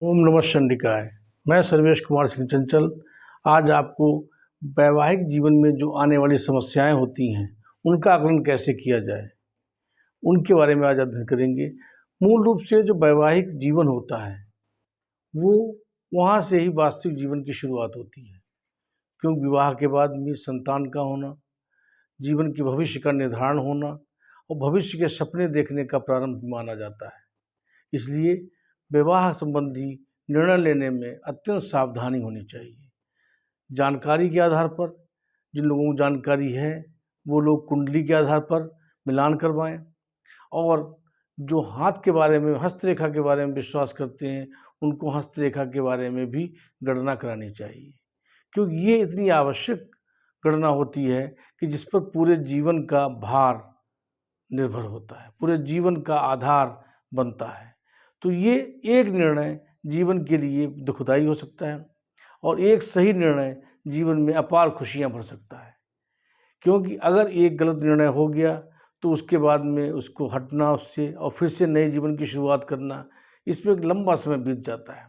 ओम नमः चंडिकाय। मैं सर्वेश कुमार सिंह चंचल आज आपको वैवाहिक जीवन में जो आने वाली समस्याएं होती हैं उनका आकलन कैसे किया जाए उनके बारे में आज अध्ययन करेंगे। मूल रूप से जो वैवाहिक जीवन होता है वो वहाँ से ही वास्तविक जीवन की शुरुआत होती है, क्योंकि विवाह के बाद में संतान का होना, जीवन के भविष्य का निर्धारण होना और भविष्य के सपने देखने का प्रारंभ माना जाता है। इसलिए विवाह संबंधी निर्णय लेने में अत्यंत सावधानी होनी चाहिए। जानकारी के आधार पर, जिन लोगों को जानकारी है वो लोग कुंडली के आधार पर मिलान करवाएं, और जो हाथ के बारे में, हस्तरेखा के बारे में विश्वास करते हैं उनको हस्तरेखा के बारे में भी गणना करानी चाहिए, क्योंकि ये इतनी आवश्यक गणना होती है कि जिस पर पूरे जीवन का भार निर्भर होता है, पूरे जीवन का आधार बनता है। तो ये एक निर्णय जीवन के लिए दुखदाई हो सकता है और एक सही निर्णय जीवन में अपार खुशियां भर सकता है, क्योंकि अगर एक गलत निर्णय हो गया तो उसके बाद में उसको हटना उससे और फिर से नए जीवन की शुरुआत करना, इसमें एक लंबा समय बीत जाता है।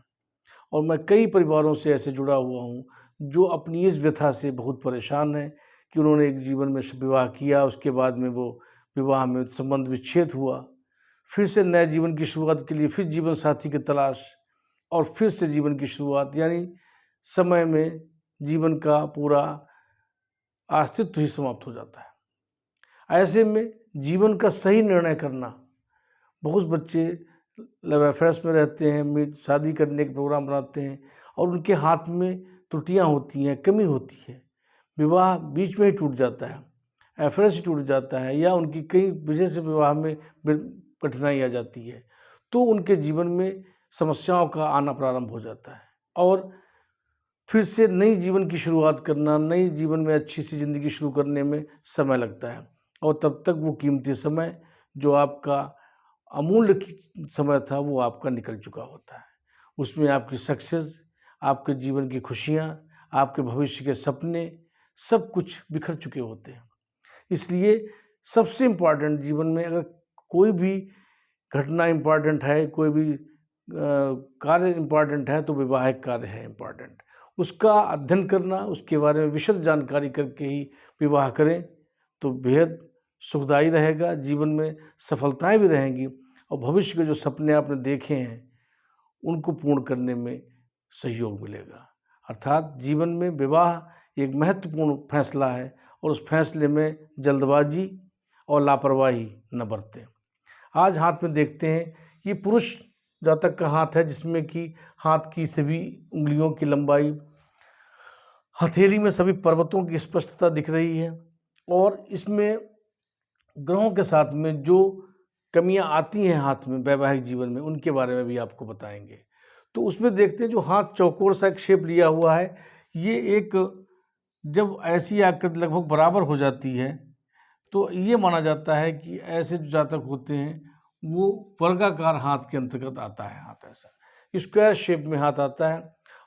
और मैं कई परिवारों से ऐसे जुड़ा हुआ हूँ जो अपनी इस व्यथा से बहुत परेशान हैं कि उन्होंने एक जीवन में विवाह किया, उसके बाद में वो विवाह में संबंध विच्छेद हुआ, फिर से नए जीवन की शुरुआत के लिए फिर जीवन साथी की तलाश और फिर से जीवन की शुरुआत, यानी समय में जीवन का पूरा अस्तित्व ही समाप्त हो जाता है। ऐसे में जीवन का सही निर्णय करना, बहुत बच्चे लव अफेयर्स में रहते हैं, शादी करने के प्रोग्राम बनाते हैं और उनके हाथ में त्रुटियां होती हैं, कमी होती है, विवाह बीच में ही टूट जाता है, अफेयर्स टूट जाता है या उनकी कई वजह से विवाह में कठिनाई आ जाती है, तो उनके जीवन में समस्याओं का आना प्रारंभ हो जाता है और फिर से नई जीवन की शुरुआत करना, नई जीवन में अच्छी सी ज़िंदगी शुरू करने में समय लगता है। और तब तक वो कीमती समय जो आपका अमूल्य समय था वो आपका निकल चुका होता है। उसमें आपकी सक्सेस, आपके जीवन की खुशियाँ, आपके भविष्य के सपने सब कुछ बिखर चुके होते हैं। इसलिए सबसे इम्पॉर्टेंट जीवन में अगर कोई भी घटना इम्पॉर्टेंट है, कोई भी कार्य इम्पॉर्टेंट है तो वैवाहिक कार्य है इम्पॉर्टेंट। उसका अध्ययन करना, उसके बारे में विशद जानकारी करके ही विवाह करें तो बेहद सुखदायी रहेगा, जीवन में सफलताएं भी रहेंगी और भविष्य के जो सपने आपने देखे हैं उनको पूर्ण करने में सहयोग मिलेगा। अर्थात जीवन में विवाह एक महत्वपूर्ण फैसला है और उस फैसले में जल्दबाजी और लापरवाही न बरतें। आज हाथ में देखते हैं, ये पुरुष जातक का हाथ है जिसमें कि हाथ की सभी उंगलियों की लंबाई, हथेली में सभी पर्वतों की स्पष्टता दिख रही है और इसमें ग्रहों के साथ में जो कमियां आती हैं हाथ में वैवाहिक जीवन में उनके बारे में भी आपको बताएंगे। तो उसमें देखते हैं जो हाथ चौकोर सा एक शेप लिया हुआ है, ये एक जब ऐसी आकृति लगभग बराबर हो जाती है तो ये माना जाता है कि ऐसे जो जातक होते हैं वो वर्गाकार हाथ के अंतर्गत आता है। हाथ ऐसा स्क्वायर शेप में हाथ आता है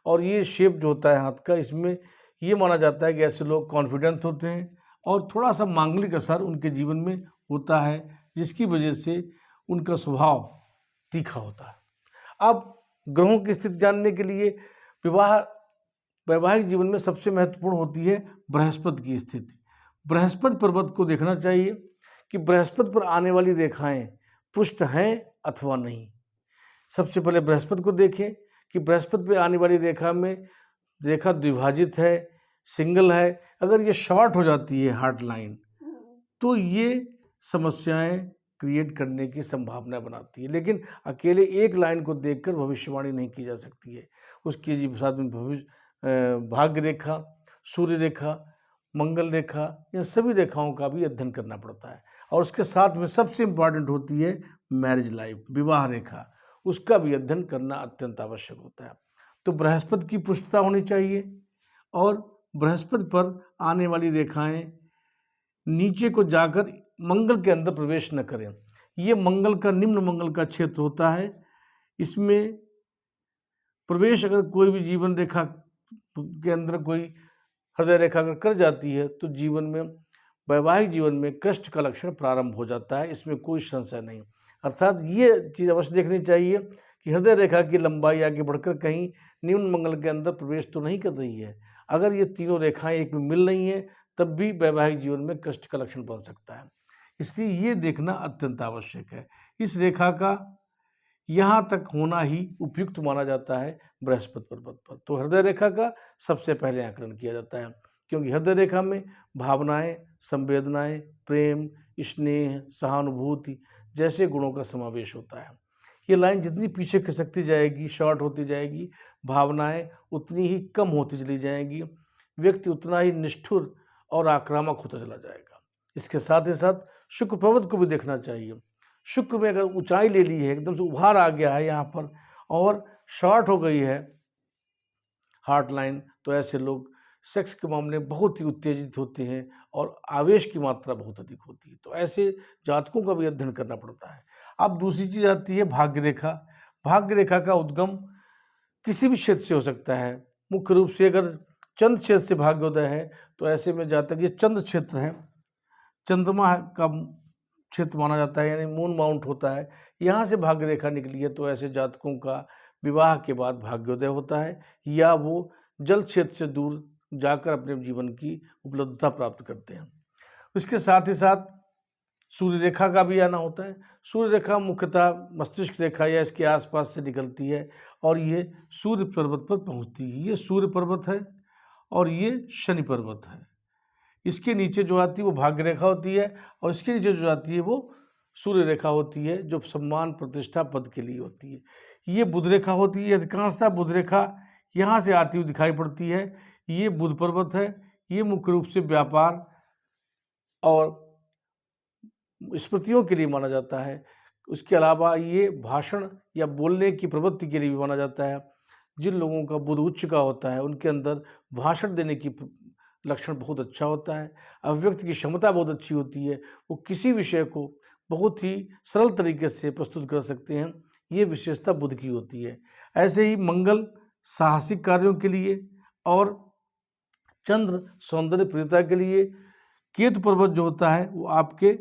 और ये शेप जो होता है हाथ का, इसमें ये माना जाता है कि ऐसे लोग कॉन्फिडेंट होते हैं और थोड़ा सा मांगलिक असर उनके जीवन में होता है, जिसकी वजह से उनका स्वभाव तीखा होता है। अब ग्रहों की स्थिति जानने के लिए वैवाहिक जीवन में सबसे महत्वपूर्ण होती है बृहस्पति की स्थिति। बृहस्पति पर्वत को देखना चाहिए कि बृहस्पति पर आने वाली रेखाएं पुष्ट हैं अथवा नहीं। सबसे पहले बृहस्पति को देखें कि बृहस्पति पे आने वाली रेखा में रेखा द्विभाजित है, सिंगल है। अगर ये शॉर्ट हो जाती है हार्ट लाइन तो ये समस्याएं क्रिएट करने की संभावना बनाती है, लेकिन अकेले एक लाइन को देखकर भविष्यवाणी नहीं की जा सकती है। उसके साथ में भाग्य रेखा, सूर्य रेखा, मंगल रेखा, इन सभी रेखाओं का भी अध्ययन करना पड़ता है और उसके साथ में सबसे इम्पॉर्टेंट होती है मैरिज लाइफ, विवाह रेखा, उसका भी अध्ययन करना अत्यंत आवश्यक होता है। तो बृहस्पति की पुष्टता होनी चाहिए और बृहस्पति पर आने वाली रेखाएं नीचे को जाकर मंगल के अंदर प्रवेश न करें। ये मंगल का, निम्न मंगल का क्षेत्र होता है। इसमें प्रवेश अगर कोई भी जीवन रेखा के अंदर कोई हृदय रेखा अगर कर जाती है तो जीवन में, वैवाहिक जीवन में कष्ट का लक्षण प्रारंभ हो जाता है, इसमें कोई संशय नहीं। अर्थात ये चीज़ अवश्य देखनी चाहिए कि हृदय रेखा की लंबाई आगे बढ़कर कहीं निम्न मंगल के अंदर प्रवेश तो नहीं कर रही है। अगर ये तीनों रेखाएं एक में मिल रही हैं तब भी वैवाहिक जीवन में कष्ट का लक्षण बन सकता है, इसलिए ये देखना अत्यंत आवश्यक है। इस रेखा का यहाँ तक होना ही उपयुक्त माना जाता है बृहस्पति पर्वत पर। तो हृदय रेखा का सबसे पहले आकलन किया जाता है, क्योंकि हृदय रेखा में भावनाएं, संवेदनाएं, प्रेम, स्नेह, सहानुभूति जैसे गुणों का समावेश होता है। ये लाइन जितनी पीछे खिसकती जाएगी, शॉर्ट होती जाएगी, भावनाएं उतनी ही कम होती चली जाएंगी, व्यक्ति उतना ही निष्ठुर और आक्रामक होता चला जाएगा। इसके साथ ही साथ शुक्र पर्वत को भी देखना चाहिए। शुक्र में अगर ऊंचाई ले ली है, एकदम से उभार आ गया है यहाँ पर और शॉर्ट हो गई है हार्ट लाइन, तो ऐसे लोग सेक्स के मामले में बहुत ही उत्तेजित होते हैं और आवेश की मात्रा बहुत अधिक होती है। तो ऐसे जातकों का भी अध्ययन करना पड़ता है। अब दूसरी चीज़ आती है भाग्य रेखा। भाग्य रेखा का उद्गम किसी भी क्षेत्र से हो सकता है। मुख्य रूप से अगर चंद्र क्षेत्र से भाग्योदय है तो ऐसे में जातक, ये चंद्र क्षेत्र है, चंद्रमा का क्षेत्र माना जाता है, यानी मून माउंट होता है, यहाँ से भाग्य रेखा निकली है तो ऐसे जातकों का विवाह के बाद भाग्योदय होता है या वो जल क्षेत्र से दूर जाकर अपने जीवन की उपलब्धता प्राप्त करते हैं। इसके साथ ही साथ सूर्य रेखा का भी आना होता है। सूर्य रेखा मुख्यतः मस्तिष्क रेखा या इसके आसपास से निकलती है और ये सूर्य पर्वत पर पहुंचती है। ये सूर्य पर्वत है और ये शनि पर्वत है। इसके नीचे जो आती है वो भाग्य रेखा होती है और इसके नीचे जो आती है वो सूर्य रेखा होती है, जो सम्मान, प्रतिष्ठा, पद के लिए होती है। ये बुध रेखा होती है। अधिकांशतः बुध रेखा यहाँ से आती हुई दिखाई पड़ती है। ये बुध पर्वत है। ये मुख्य रूप से व्यापार और स्मृतियों के लिए माना जाता है। उसके अलावा ये भाषण या बोलने की प्रवृत्ति के लिए भी माना जाता है। जिन लोगों का बुध उच्च का होता है उनके अंदर भाषण देने की लक्षण बहुत अच्छा होता है, अभिव्यक्ति की क्षमता बहुत अच्छी होती है, वो किसी विषय को बहुत ही सरल तरीके से प्रस्तुत कर सकते हैं। ये विशेषता बुध की होती है। ऐसे ही मंगल साहसिक कार्यों के लिए और चंद्र सौंदर्य प्रियता के लिए। केतु पर्वत जो होता है वो आपके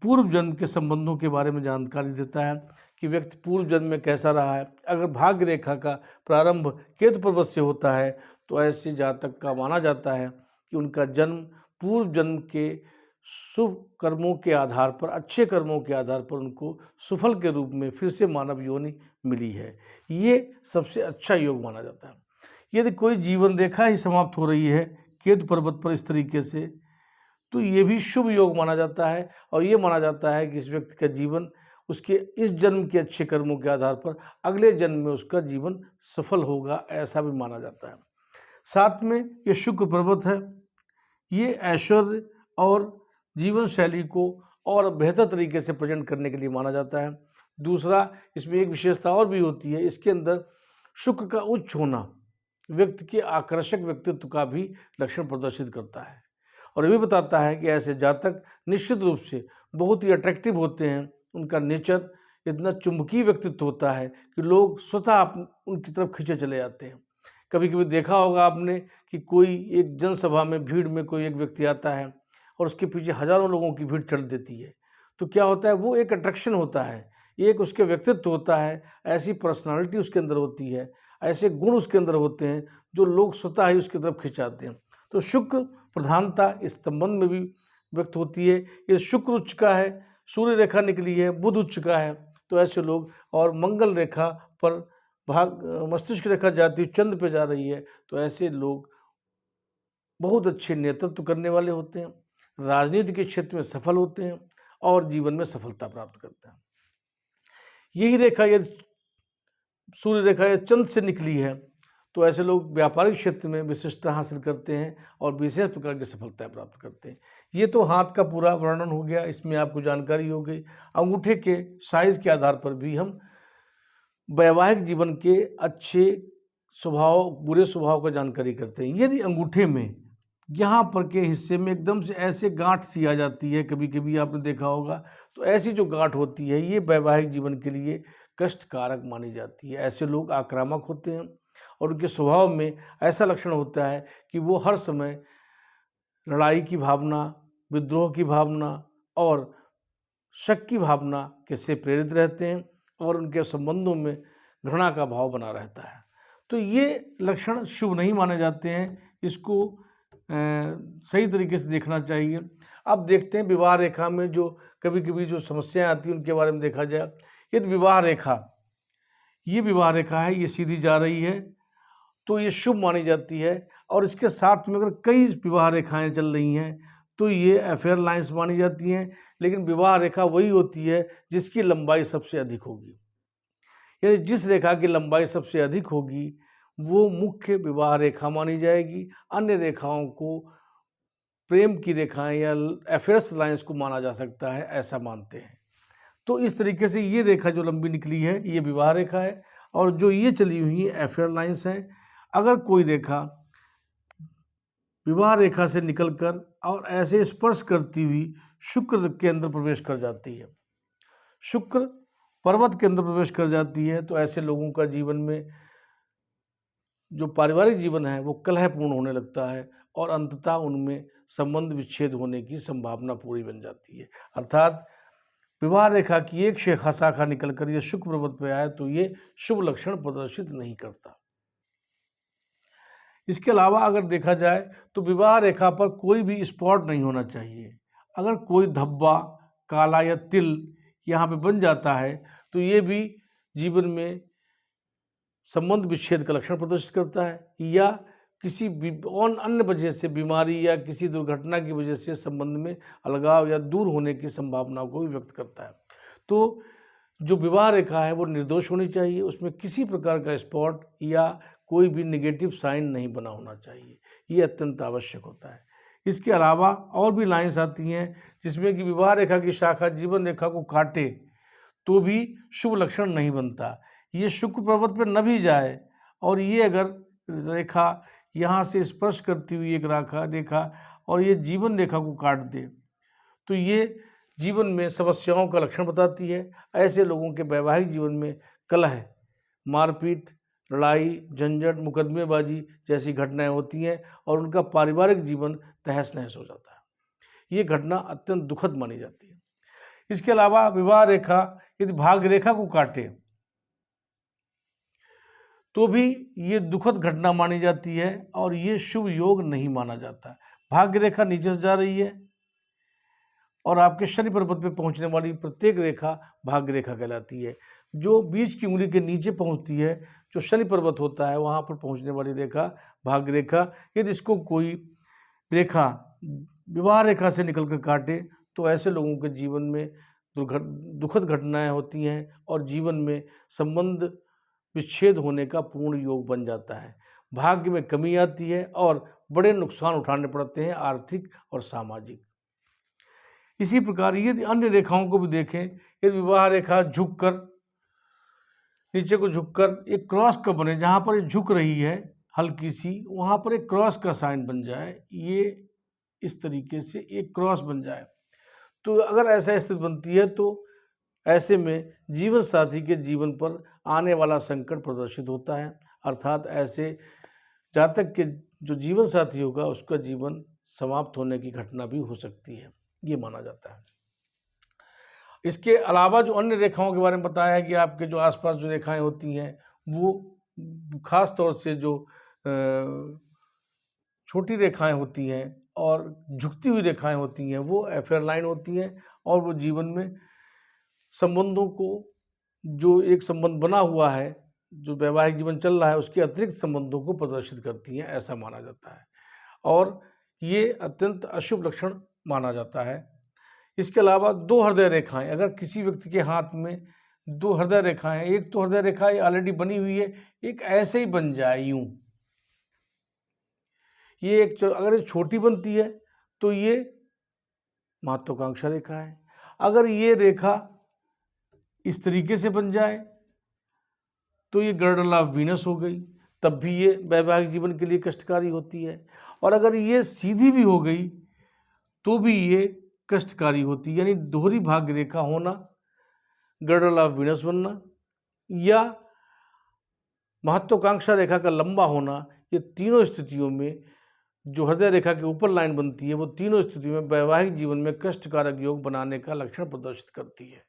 पूर्व जन्म के संबंधों के बारे में जानकारी देता है कि व्यक्ति पूर्व जन्म में कैसा रहा है। अगर भाग्य रेखा का प्रारंभ केतु पर्वत से होता है तो ऐसे जातक का माना जाता है कि उनका जन्म पूर्व जन्म के शुभ कर्मों के आधार पर, अच्छे कर्मों के आधार पर उनको सुफल के रूप में फिर से मानव योनि मिली है। ये सबसे अच्छा योग माना जाता है। यदि कोई जीवन रेखा ही समाप्त हो रही है केतु पर्वत पर इस तरीके से, तो ये भी शुभ योग माना जाता है और ये माना जाता है कि इस व्यक्ति का जीवन उसके इस जन्म के अच्छे कर्मों के आधार पर अगले जन्म में उसका जीवन सफल होगा, ऐसा भी माना जाता है। साथ में ये शुक्र पर्वत है। ये ऐश्वर्य और जीवन शैली को और बेहतर तरीके से प्रेजेंट करने के लिए माना जाता है। दूसरा, इसमें एक विशेषता और भी होती है, इसके अंदर शुक्र का उच्च होना व्यक्ति के आकर्षक व्यक्तित्व का भी लक्षण प्रदर्शित करता है और ये भी बताता है कि ऐसे जातक निश्चित रूप से बहुत ही अट्रैक्टिव होते हैं। उनका नेचर इतना चुंबकीय व्यक्तित्व होता है कि लोग स्वतः उनकी तरफ खींचे चले जाते हैं। कभी कभी देखा होगा आपने कि कोई एक जनसभा में, भीड़ में कोई एक व्यक्ति आता है और उसके पीछे हजारों लोगों की भीड़ चल देती है, तो क्या होता है, वो एक अट्रैक्शन होता है, एक उसके व्यक्तित्व होता है, ऐसी पर्सनालिटी उसके अंदर होती है, ऐसे गुण उसके अंदर होते हैं जो लोग स्वतः ही उसकी तरफ खिंचाते हैं। तो शुक्र प्रधानता इस संबंध में भी व्यक्त होती है। ये शुक्र उच्च का है, सूर्य रेखा निकली है, बुध उच्च का है, तो ऐसे लोग, और मंगल रेखा पर मस्तिष्क रेखा जाती है, चंद्र पे जा रही है, तो ऐसे लोग बहुत अच्छे नेतृत्व करने वाले होते हैं, राजनीति के क्षेत्र में सफल होते हैं और जीवन में सफलता प्राप्त करते हैं। यही रेखा यदि सूर्य रेखा या चंद्र से निकली है तो ऐसे लोग व्यापारिक क्षेत्र में विशिष्टता हासिल करते हैं और विशेष प्रकार की सफलताएं प्राप्त करते हैं। ये तो हाथ का पूरा वर्णन हो गया, इसमें आपको जानकारी हो गई। अंगूठे के साइज के आधार पर भी हम वैवाहिक जीवन के अच्छे स्वभाव, बुरे स्वभाव का जानकारी करते हैं। यदि अंगूठे में यहाँ पर के हिस्से में एकदम से ऐसे गांठ सी आ जाती है, कभी कभी आपने देखा होगा, तो ऐसी जो गांठ होती है ये वैवाहिक जीवन के लिए कष्टकारक मानी जाती है। ऐसे लोग आक्रामक होते हैं और उनके स्वभाव में ऐसा लक्षण होता है कि वो हर समय लड़ाई की भावना, विद्रोह की भावना और शक की भावना के से प्रेरित रहते हैं और उनके संबंधों में घृणा का भाव बना रहता है। तो ये लक्षण शुभ नहीं माने जाते हैं, इसको सही तरीके से देखना चाहिए। अब देखते हैं विवाह रेखा में जो कभी कभी जो समस्याएं आती हैं उनके बारे में देखा जाए। यदि विवाह रेखा है, ये सीधी जा रही है तो ये शुभ मानी जाती है, और इसके साथ में अगर कई विवाह रेखाएं चल रही हैं तो ये अफेयर लाइंस मानी जाती हैं। लेकिन विवाह रेखा वही होती है जिसकी लंबाई सबसे अधिक होगी, यानी जिस रेखा की लंबाई सबसे अधिक होगी वो मुख्य विवाह रेखा मानी जाएगी। अन्य रेखाओं को प्रेम की रेखाएं या अफेयर्स लाइंस को माना जा सकता है, ऐसा मानते हैं। तो इस तरीके से ये रेखा जो लंबी निकली है ये विवाह रेखा है, और जो ये चली हुई अफेयर लाइंस हैं। अगर कोई रेखा विवाह रेखा से निकलकर और ऐसे स्पर्श करती हुई शुक्र के अंदर प्रवेश कर जाती है, शुक्र पर्वत के अंदर प्रवेश कर जाती है, तो ऐसे लोगों का जीवन में जो पारिवारिक जीवन है वो कलहपूर्ण होने लगता है और अंततः उनमें संबंध विच्छेद होने की संभावना पूरी बन जाती है। अर्थात विवाह रेखा की एक शाखा निकलकर ये शुक्र पर्वत पे आए तो ये शुभ लक्षण प्रदर्शित नहीं करता। इसके अलावा अगर देखा जाए तो विवाह रेखा पर कोई भी स्पॉट नहीं होना चाहिए। अगर कोई धब्बा, काला या तिल यहाँ पे बन जाता है तो ये भी जीवन में संबंध विच्छेद का लक्षण प्रदर्शित करता है, या किसी अन्य वजह से, बीमारी या किसी दुर्घटना की वजह से संबंध में अलगाव या दूर होने की संभावना को भी व्यक्त करता है। तो जो विवाह रेखा है वो निर्दोष होनी चाहिए, उसमें किसी प्रकार का स्पॉट या कोई भी नेगेटिव साइन नहीं बना होना चाहिए, ये अत्यंत आवश्यक होता है। इसके अलावा और भी लाइंस आती हैं जिसमें कि विवाह रेखा की शाखा जीवन रेखा को काटे तो भी शुभ लक्षण नहीं बनता। ये शुक्र पर्वत पर न भी जाए और ये अगर रेखा यहाँ से स्पर्श करती हुई एक रेखा और ये जीवन रेखा को काट दे तो ये जीवन में समस्याओं का लक्षण बताती है। ऐसे लोगों के वैवाहिक जीवन में कलह, मारपीट, लड़ाई, झंझट, मुकदमेबाजी जैसी घटनाएं होती हैं और उनका पारिवारिक जीवन तहस नहस हो जाता है। ये घटना अत्यंत दुखद मानी जाती है। इसके अलावा विवाह रेखा यदि भाग्य रेखा को काटे तो भी ये दुखद घटना मानी जाती है और ये शुभ योग नहीं माना जाता। भाग्य रेखा नीचे से जा रही है और आपके शनि पर्वत पे पहुंचने वाली प्रत्येक रेखा भाग्य रेखा कहलाती है। जो बीच की उंगली के नीचे पहुंचती है, जो शनि पर्वत होता है, वहां पर पहुंचने वाली रेखा भाग्य रेखा। यदि इसको कोई रेखा विवाह रेखा से निकलकर काटे तो ऐसे लोगों के जीवन में दुखद घटनाएं होती हैं और जीवन में संबंध विच्छेद होने का पूर्ण योग बन जाता है। भाग्य में कमी आती है और बड़े नुकसान उठाने पड़ते हैं, आर्थिक और सामाजिक। इसी प्रकार यदि अन्य रेखाओं को भी देखें, यदि विवाह रेखा झुककर नीचे को झुककर एक क्रॉस का बने, जहाँ पर झुक रही है हल्की सी, वहाँ पर एक क्रॉस का साइन बन जाए, ये इस तरीके से एक क्रॉस बन जाए, तो अगर ऐसा स्थिति बनती है तो ऐसे में जीवन साथी के जीवन पर आने वाला संकट प्रदर्शित होता है। अर्थात ऐसे जातक के जो जीवन साथी होगा उसका जीवन समाप्त होने की घटना भी हो सकती है, ये माना जाता है। इसके अलावा जो अन्य रेखाओं के बारे में बताया है कि आपके जो आसपास जो रेखाएं होती हैं वो खास तौर से जो छोटी रेखाएं होती हैं और झुकती हुई रेखाएं होती हैं वो अफेयर लाइन होती हैं, और वो जीवन में संबंधों को, जो एक संबंध बना हुआ है, जो वैवाहिक जीवन चल रहा है, उसके अतिरिक्त संबंधों को प्रदर्शित करती हैं, ऐसा माना जाता है और ये अत्यंत अशुभ लक्षण माना जाता है। इसके अलावा दो हृदय रेखाएं, अगर किसी व्यक्ति के हाथ में दो हृदय रेखाएं, एक तो हृदय रेखा ऑलरेडी बनी हुई है, एक ऐसे ही बन जाए यूं, ये एक अगर ये छोटी बनती है तो ये महत्वाकांक्षा रेखा है। अगर ये रेखा इस तरीके से बन जाए तो ये गर्डल ऑफ वीनस हो गई, तब भी ये वैवाहिक जीवन के लिए कष्टकारी होती है। और अगर ये सीधी भी हो गई तो भी ये कष्टकारी होती है, यानी दोहरी भाग्य रेखा होना, गर्डल ऑफ वीनस बनना या महत्वाकांक्षा रेखा का लंबा होना, ये तीनों स्थितियों में जो हृदय रेखा के ऊपर लाइन बनती है वो तीनों स्थितियों में वैवाहिक जीवन में कष्टकारक योग बनाने का लक्षण प्रदर्शित करती है।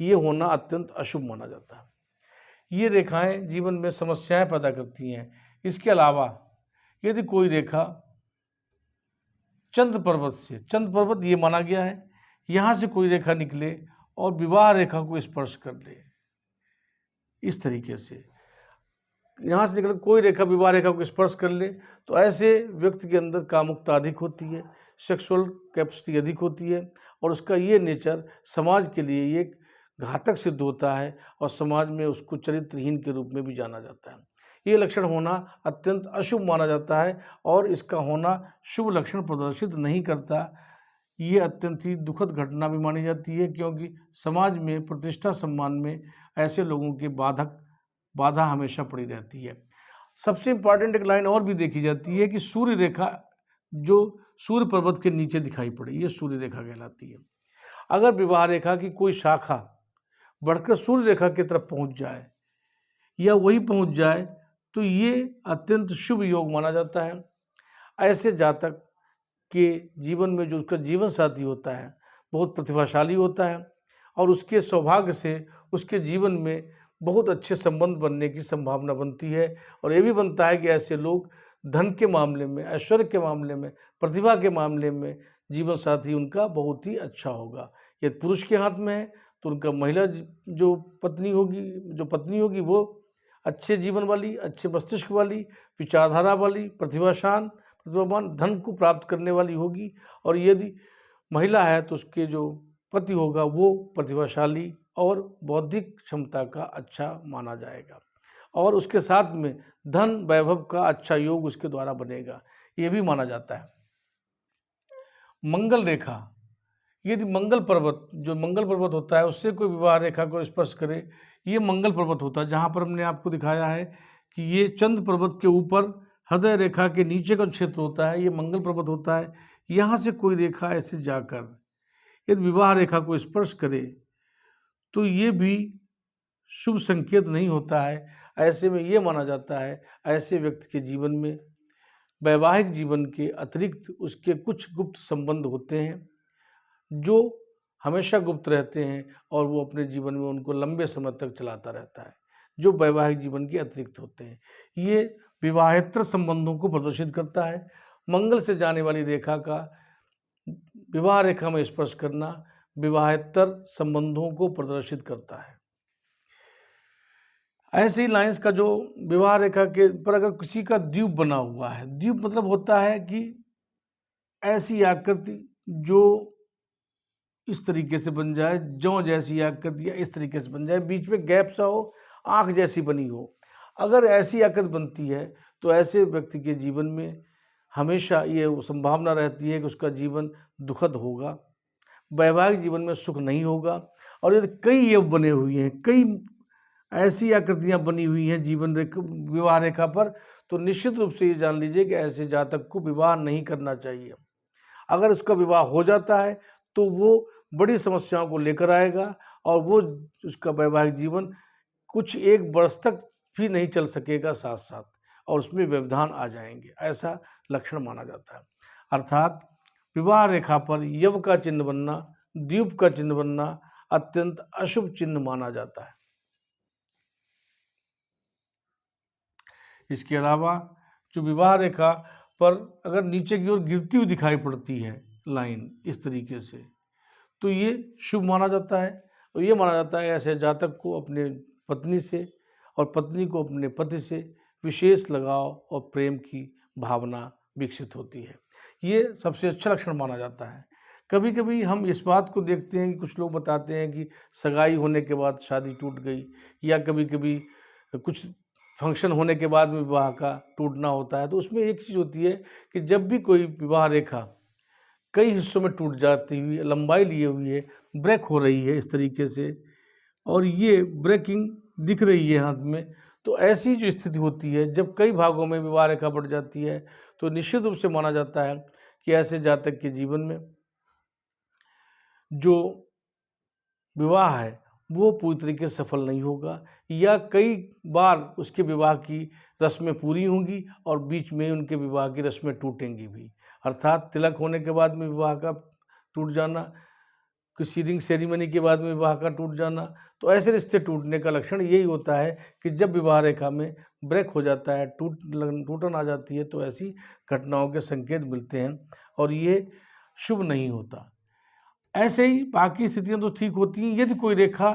ये होना अत्यंत अशुभ माना जाता है। ये रेखाएं जीवन में समस्याएं पैदा करती हैं। इसके अलावा यदि कोई रेखा चंद्र पर्वत ये माना गया है, यहाँ से कोई रेखा निकले और विवाह रेखा को स्पर्श कर ले, इस तरीके से यहाँ से निकल कोई रेखा विवाह रेखा को स्पर्श कर ले, तो ऐसे व्यक्ति के अंदर कामुकता अधिक होती है, सेक्सुअल कैपेसिटी अधिक होती है और उसका ये नेचर समाज के लिए ये घातक सिद्ध होता है और समाज में उसको चरित्रहीन के रूप में भी जाना जाता है। ये लक्षण होना अत्यंत अशुभ माना जाता है और इसका होना शुभ लक्षण प्रदर्शित नहीं करता। ये अत्यंत ही दुखद घटना भी मानी जाती है, क्योंकि समाज में प्रतिष्ठा सम्मान में ऐसे लोगों की बाधा हमेशा पड़ी रहती है। सबसे इम्पॉर्टेंट एक लाइन और भी देखी जाती है कि सूर्य रेखा जो सूर्य पर्वत के नीचे दिखाई पड़े, ये सूर्य रेखा कहलाती है। अगर विवाह रेखा की कोई शाखा बढ़कर सूर्य रेखा की तरफ पहुंच जाए या वही पहुंच जाए तो ये अत्यंत शुभ योग माना जाता है। ऐसे जातक के जीवन में जो उसका जीवन साथी होता है बहुत प्रतिभाशाली होता है और उसके सौभाग्य से उसके जीवन में बहुत अच्छे संबंध बनने की संभावना बनती है और ये भी बनता है कि ऐसे लोग धन के मामले में, ऐश्वर्य के मामले में, प्रतिभा के मामले में जीवन साथी उनका बहुत ही अच्छा होगा। यदि पुरुष के हाथ में है तो उनका महिला जो पत्नी होगी वो अच्छे जीवन वाली, अच्छे मस्तिष्क वाली, विचारधारा वाली, प्रतिभावान, धन को प्राप्त करने वाली होगी। और यदि महिला है तो उसके जो पति होगा वो प्रतिभाशाली और बौद्धिक क्षमता का अच्छा माना जाएगा और उसके साथ में धन वैभव का अच्छा योग उसके द्वारा बनेगा, ये भी माना जाता है। मंगल रेखा, यदि मंगल पर्वत होता है उससे कोई विवाह रेखा को स्पर्श करे, ये मंगल पर्वत होता है। जहाँ पर हमने आपको दिखाया है कि ये चंद्र पर्वत के ऊपर हृदय रेखा के नीचे का क्षेत्र होता है, ये मंगल पर्वत होता है। यहाँ से कोई रेखा ऐसे जाकर यदि विवाह रेखा को स्पर्श करे तो ये भी शुभ संकेत नहीं होता है। ऐसे में ये माना जाता है ऐसे व्यक्ति के जीवन में वैवाहिक जीवन के अतिरिक्त उसके कुछ गुप्त संबंध होते हैं जो हमेशा गुप्त रहते हैं और वो अपने जीवन में उनको लंबे समय तक चलाता रहता है, जो वैवाहिक जीवन के अतिरिक्त होते हैं। ये विवाहेतर संबंधों को प्रदर्शित करता है। मंगल से जाने वाली रेखा का विवाह रेखा में स्पर्श करना विवाहेतर संबंधों को प्रदर्शित करता है। ऐसे ही लाइंस का जो विवाह रेखा के पर अगर किसी का द्वीप बना हुआ है, द्वीप मतलब होता है कि ऐसी आकृति जो इस तरीके से बन जाए, जौ जैसी आकृति या इस तरीके से बन जाए, बीच में गैप सा हो, आँख जैसी बनी हो। अगर ऐसी आकृति बनती है तो ऐसे व्यक्ति के जीवन में हमेशा ये संभावना रहती है कि उसका जीवन दुखद होगा, वैवाहिक जीवन में सुख नहीं होगा। और यदि कई योग बने हुए हैं, कई ऐसी आकृतियां बनी हुई हैं विवाह रेखा पर, तो निश्चित रूप से ये जान लीजिए कि ऐसे जातक को विवाह नहीं करना चाहिए। अगर उसका विवाह हो जाता है तो वो बड़ी समस्याओं को लेकर आएगा और वो उसका वैवाहिक जीवन कुछ 1 वर्ष तक भी नहीं चल सकेगा साथ साथ, और उसमें व्यवधान आ जाएंगे, ऐसा लक्षण माना जाता है। अर्थात विवाह रेखा पर यव का चिन्ह बनना, द्वीप का चिन्ह बनना अत्यंत अशुभ चिन्ह माना जाता है। इसके अलावा जो विवाह रेखा पर अगर नीचे की ओर गिरती हुई दिखाई पड़ती है लाइन इस तरीके से, तो ये शुभ माना जाता है। और ये माना जाता है ऐसे जातक को अपने पत्नी से और पत्नी को अपने पति से विशेष लगाव और प्रेम की भावना विकसित होती है। ये सबसे अच्छा लक्षण माना जाता है। कभी कभी हम इस बात को देखते हैं कि कुछ लोग बताते हैं कि सगाई होने के बाद शादी टूट गई, या कभी कभी कुछ फंक्शन होने के बाद में विवाह का टूटना होता है। तो उसमें एक चीज़ होती है कि जब भी कोई विवाह रेखा कई हिस्सों में टूट जाती हुई, लंबाई लिए हुई है, ब्रेक हो रही है इस तरीके से, और ये ब्रेकिंग दिख रही है हाथ में, तो ऐसी जो स्थिति होती है जब कई भागों में विवाह रेखा बढ़ जाती है तो निश्चित रूप से माना जाता है कि ऐसे जातक के जीवन में जो विवाह है वो पूरी तरीके से सफल नहीं होगा, या कई बार उसके विवाह की रस्में पूरी होंगी और बीच में उनके विवाह की रस्में टूटेंगी भी। अर्थात तिलक होने के बाद में विवाह का टूट जाना, किसी रिंग सेरेमनी के बाद में विवाह का टूट जाना, तो ऐसे रिश्ते टूटने का लक्षण यही होता है कि जब विवाह रेखा में ब्रेक हो जाता है, टूटन आ जाती है, तो ऐसी घटनाओं के संकेत मिलते हैं और ये शुभ नहीं होता। ऐसे ही बाकी स्थितियां तो ठीक होती हैं। यदि कोई रेखा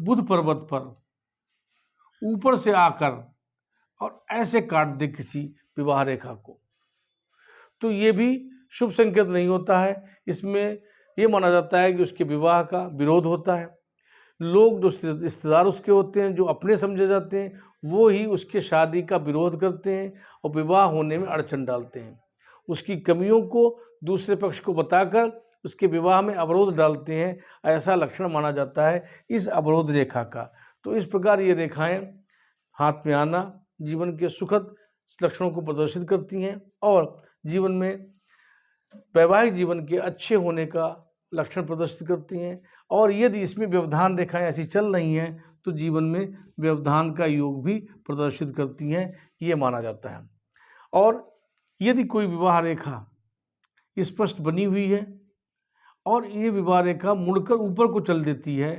बुध पर्वत पर ऊपर से आकर और ऐसे काट दे किसी विवाह रेखा को, तो ये भी शुभ संकेत नहीं होता है। इसमें ये माना जाता है कि उसके विवाह का विरोध होता है। लोग जो रिश्तेदार उसके होते हैं, जो अपने समझे जाते हैं, वो ही उसके शादी का विरोध करते हैं और विवाह होने में अड़चन डालते हैं। उसकी कमियों को दूसरे पक्ष को बताकर उसके विवाह में अवरोध डालते हैं। ऐसा लक्षण माना जाता है इस अवरोध रेखा का। तो इस प्रकार ये रेखाएं हाथ में आना जीवन के सुखद लक्षणों को प्रदर्शित करती हैं और जीवन में वैवाहिक जीवन के अच्छे होने का लक्षण प्रदर्शित करती हैं। और यदि इसमें व्यवधान रेखाएं ऐसी चल रही हैं तो जीवन में व्यवधान का योग भी प्रदर्शित करती हैं, ये माना जाता है। और यदि कोई विवाह रेखा स्पष्ट बनी हुई है और ये विवाह रेखा मुड़कर ऊपर को चल देती है,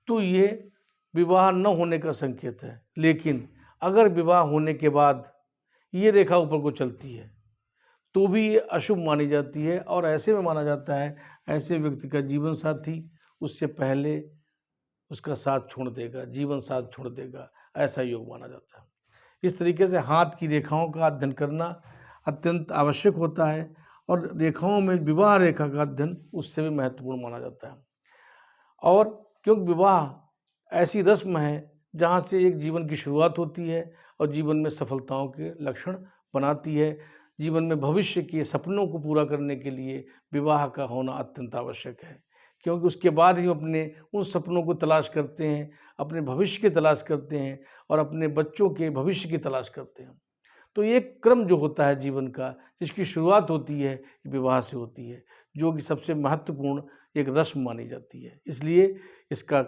तो ये विवाह न होने का संकेत है। लेकिन अगर विवाह होने के बाद ये रेखा ऊपर को चलती है तो भी ये अशुभ मानी जाती है और ऐसे में माना जाता है ऐसे व्यक्ति का जीवन साथी उससे पहले उसका साथ छोड़ देगा, जीवन साथ छोड़ देगा, ऐसा योग माना जाता है। इस तरीके से हाथ की रेखाओं का अध्ययन करना अत्यंत आवश्यक होता है और रेखाओं में विवाह रेखा का अध्ययन उससे भी महत्वपूर्ण माना जाता है। और क्योंकि विवाह ऐसी रस्म है जहाँ से एक जीवन की शुरुआत होती है और जीवन में सफलताओं के लक्षण बनाती है। जीवन में भविष्य के सपनों को पूरा करने के लिए विवाह का होना अत्यंत आवश्यक है, क्योंकि उसके बाद ही हम अपने उन सपनों को तलाश करते हैं, अपने भविष्य की तलाश करते हैं और अपने बच्चों के भविष्य की तलाश करते हैं। तो ये क्रम जो होता है जीवन का, जिसकी शुरुआत होती है विवाह से होती है, जो कि सबसे महत्वपूर्ण एक रस्म मानी जाती है। इसलिए इसका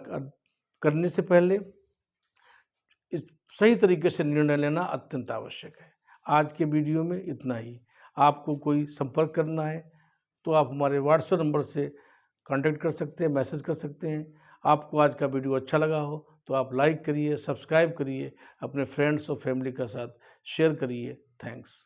करने से पहले इस सही तरीके से निर्णय लेना अत्यंत आवश्यक है। आज के वीडियो में इतना ही। आपको कोई संपर्क करना है तो आप हमारे व्हाट्सएप नंबर से कांटेक्ट कर सकते हैं, मैसेज कर सकते हैं। आपको आज का वीडियो अच्छा लगा हो तो आप लाइक करिए, सब्सक्राइब करिए, अपने फ्रेंड्स और फैमिली के साथ शेयर करिए। थैंक्स।